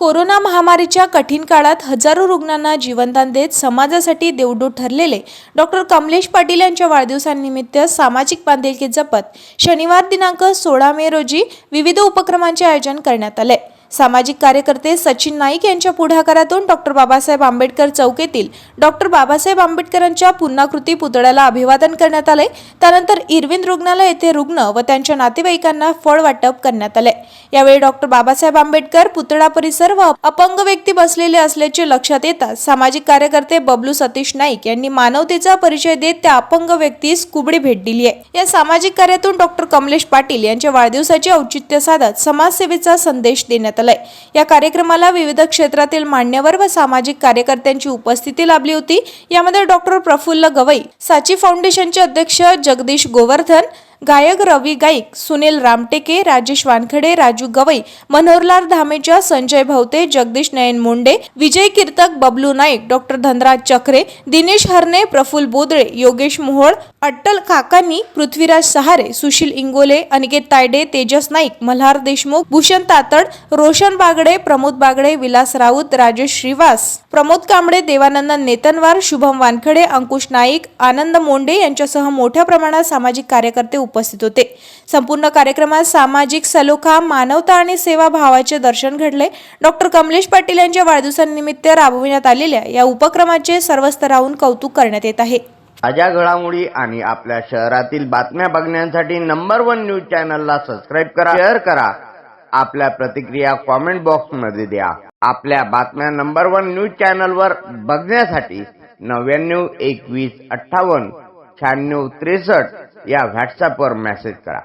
Corona महामारीच्या कठीण काळात हजारो रुग्णांना जीवनदान देत समाजासाठी देवदूत ठरलेले डॉक्टर कमलेश पाटील यांच्या वाढदिवसानिमित्त सामाजिक बांधिलकी जपत शनिवार दिनांक 16 मे रोजी विविध उपक्रमांचे आयोजन करण्यात आले। सामाजिक कार्यकर्ते सचिन नाईक यांच्या पुढाकारातून डॉक्टर बाबासाहेब आंबेडकर चौक येथील डॉक्टर बाबासाहेब आंबेडकरांच्या पुर्णाकृती पुतळ्याला अभिवादन करण्यात आले। त्यानंतर इरविन रुग्णालय येथे रुग्ण व त्यांच्या नातेवाईकांना फळ वाटप करण्यात आले। यावेळी डॉक्टर बाबासाहेब आंबेडकर पुतळा परिसर व अपंग व्यक्ती बसलेले असल्याचे लक्षात येताच सामाजिक कार्यकर्ते बबलू सतीश नाईक यांनी मानवतेचा परिचय देत त्या अपंग व्यक्तीस कुबडी भेट दिली आहे। या सामाजिक कार्यातून डॉक्टर कमलेश पाटील यांच्या वाढदिवसाचे औचित्य साधत समाजसेवेचा संदेश देण्यात आला। या कार्यक्रमाला विविध क्षेत्रातील मान्यवर व सामाजिक कार्यकर्त्यांची उपस्थिती लाभली होती। यामध्ये डॉक्टर प्रफुल्ल गवई, साची फाउंडेशनचे अध्यक्ष जगदीश गोवर्धन, गायक रवी गाईक, सुनील रामटेके, राजेश वानखडे, राजू गवई, मनोहरलाल धामेजा, संजय भवते, जगदीश नयन मुंडे, विजय कीर्तक, बबलू नाईक, डॉक्टर धनराज चक्रे, दिनेश हरणे, प्रफुल्ल बोदळे, योगेश मोहोळ, अट्टल काकानी, पृथ्वीराज सहारे, सुशील इंगोले, अनिकेत तायडे, तेजस नाईक, मल्हार देशमुख, भूषण तातड, रोशन बागडे, प्रमोद बागडे, विलास राऊत, राजेश श्रीवास, प्रमोद कांबळे, देवानंद नेतनवार, शुभम वानखडे, अंकुश नाईक, आनंद मोंडे यांच्यासह मोठ्या प्रमाणात सामाजिक कार्यकर्ते उपस्थित होते। संपूर्ण कार्यक्रमात सामाजिक सलोखा, मानवता आणि सेवा भावाचे दर्शन घडले। डॉक्टर कमलेश पाटील यांच्या वाढदिवसानिमित्त राबविण्यात आलेल्या या उपक्रमाचे सर्व स्तरावरून कौतुक करण्यात येत आहे। ताज्या घडामोडी आणि आपल्या शहरातील बातम्या बघण्यासाठी नंबर 1 न्यूज चॅनलला सबस्क्राइब करा, शेअर करा, आपल्या प्रतिक्रिया कमेंट बॉक्स मध्ये द्या। आपल्या बातम्या नंबर 1 न्यूज चॅनलवर बघण्यासाठी 99 21 58 96 63 या व्हॉट्सअपवर मेसेज करा।